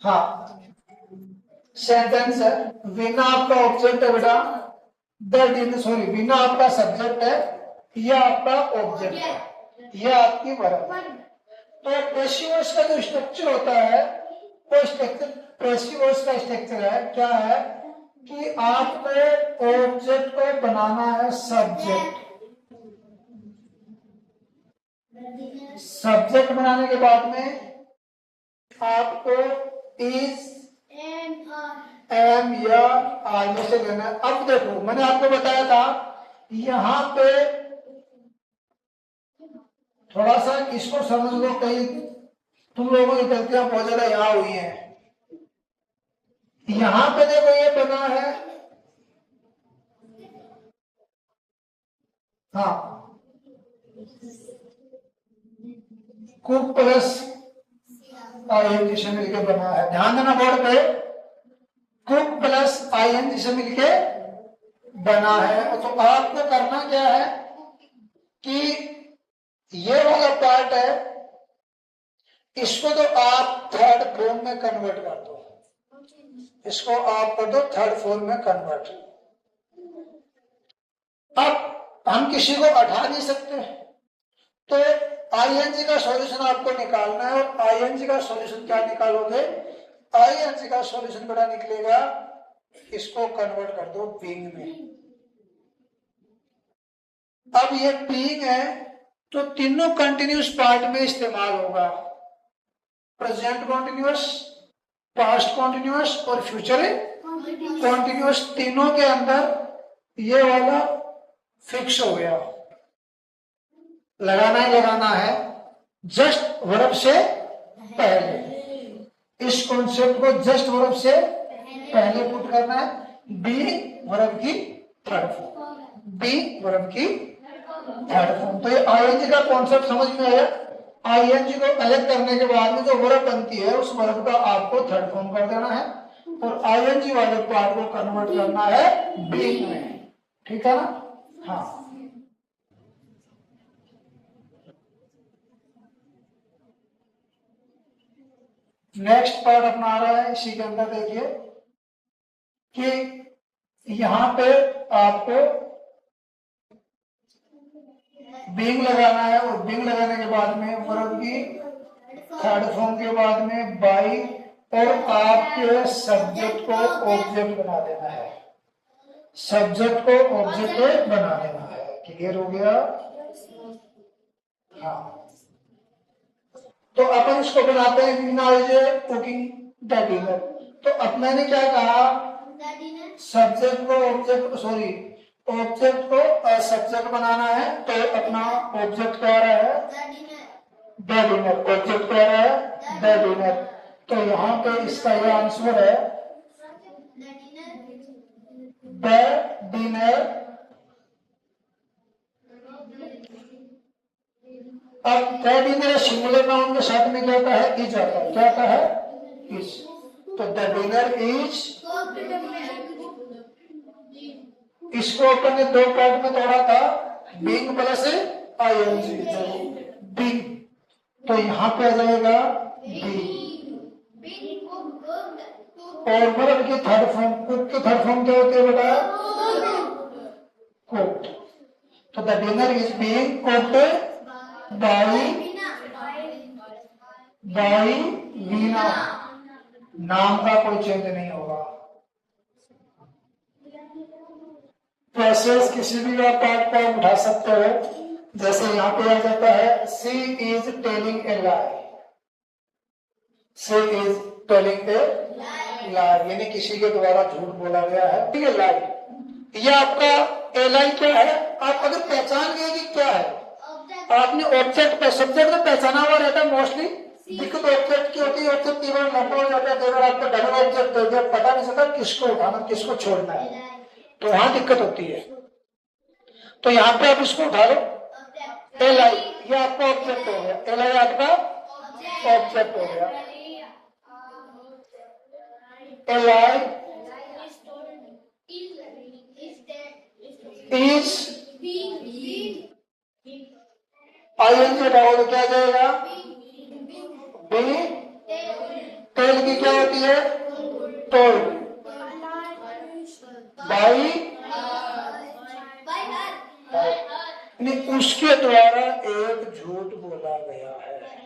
हाँ, सेंटेंस है। वीना आपका ऑब्जेक्ट है बेटा, सॉरी, वीना आपका सब्जेक्ट है, यह आपका ऑब्जेक्ट है, यह आपकी वर्ब है। तो पैसिव वॉइस का जो स्ट्रक्चर होता है, वो स्ट्रक्चर पैसिव वॉइस का स्ट्रक्चर है, क्या है कि आपको ऑब्जेक्ट को बनाना है सब्जेक्ट। सब्जेक्ट बनाने के बाद में आपको इज, एम या आर में से लेना है। अब देखो, मैंने आपको बताया था यहां पे थोड़ा सा इसको समझ लो, कहीं तुम लोगों की गलतियां बहुत ज्यादा यहां हुई हैं। यहां पे देखो ये बना है, हाँ, कुक प्लस आईएनजी से मिलकर बना है। ध्यान देना बोर्ड पे, कुक प्लस आईएनजी से मिलके बना है। तो आपको करना क्या है कि ये वाला पार्ट है, इसको तो आप थर्ड फॉर्म में कन्वर्ट कर दो, इसको आप कर दो थर्ड फॉर्म में कन्वर्ट। अब हम किसी को हटा नहीं सकते, तो आईएनजी का सॉल्यूशन आपको निकालना है। और आईएनजी का सॉल्यूशन क्या निकालोगे? आईएनजी का सॉल्यूशन बड़ा निकलेगा, इसको कन्वर्ट कर दो बीइंग में। अब ये बीइंग है तो तीनों कंटिन्यूस पार्ट में इस्तेमाल होगा, प्रेजेंट कॉन्टिन्यूअस, पास्ट कॉन्टिन्यूअस और फ्यूचर कॉन्टिन्यूअस। तीनों के अंदर ये वाला फिक्स हो गया, लगाना ही लगाना है जस्ट वर्ब से पहले। इस कॉन्सेप्ट को जस्ट वर्ब से पहले पुट करना है, बी वर्ब की थर्ड फॉर्म, बी वर्ब की थर्ड फॉर्म। तो ये आईएनजी का कॉन्सेप्ट समझ में आया। आईएनजी को अलग करने के बाद में जो वर्ब बनती है, उस वर्ब का आपको थर्ड फॉर्म कर देना है और आईएनजी वाले पार्ट को कन्वर्ट करना है बी में। ठीक है ना? हाँ, नेक्स्ट पार्ट अपना आ रहा है। इसी के अंदर देखिए कि यहां पे आपको बीइंग लगाना है और बीइंग लगाने के बाद में वर्ब की थर्ड फॉर्म के बाद में बाई, और आपके सब्जेक्ट को ऑब्जेक्ट बना देना है, सब्जेक्ट को ऑब्जेक्ट बना देना है। क्लियर हो गया? हाँ, तो अपन इसको बनाते हैं Veena is cooking the dinner. तो अब मैंने क्या कहा, सब्जेक्ट को ऑब्जेक्ट, सॉरी, ऑब्जेक्ट को सब्जेक्ट बनाना है, तो अपना ऑब्जेक्ट क्या रहा है? The dinner. ऑब्जेक्ट क्या रहा है? The dinner. तो यहाँ पे इसका यह आंसर है द डिनर। अब द डिनर सिंगुलर नाउन के साथ में क्या आता है? इज आता है। क्या आता है? इज। तो द डिनर इज, इसको अपन ने दो पार्ट में तोड़ा था, बीइंग प्लस आईएनजी, बीइंग। तो यहां पे आ जाएगा बी, और वर्ब की थर्ड फॉर्म, कुक की थर्ड फॉर्म क्या होती है बेटा? कुक्ड। तो the dinner is being cooked by Veena. नाम का कोई चेंज नहीं होगा। प्रोसेस किसी भी पार्ट को उठा सकते हो, जैसे यहाँ पे आ जाता है she is telling a lie, she is telling a lie, यानी किसी के द्वारा झूठ बोला गया है। ठीक है, लाई। ये आपका ए लाई क्या है? आप अगर पहचान गए कि क्या है, आपने ऑब्जेक्ट पे, सब्जेक्ट तो पहचाना हुआ रहता है मोस्टली। दिक्कत ऑब्जेक्ट की होती है, ऑब्जेक्ट कई बार लंबा हो जाता है, कई बार आपको डबल ऑब्जेक्ट दे दिया, पता नहीं चलता किसको उठाना किसको छोड़ना है, तो वहां दिक्कत होती है। तो यहाँ पे आप इसको उठा लो, एल आई, ये आपका ऑब्जेक्ट हो गया, एल आई आपका ऑब्जेक्ट हो गया। एल आई इज, आईएनजी हटाओ तो क्या जाएगा? बी टेल की क्या होती है? टोल्ड बाई, उसके द्वारा एक झूठ बोला गया है।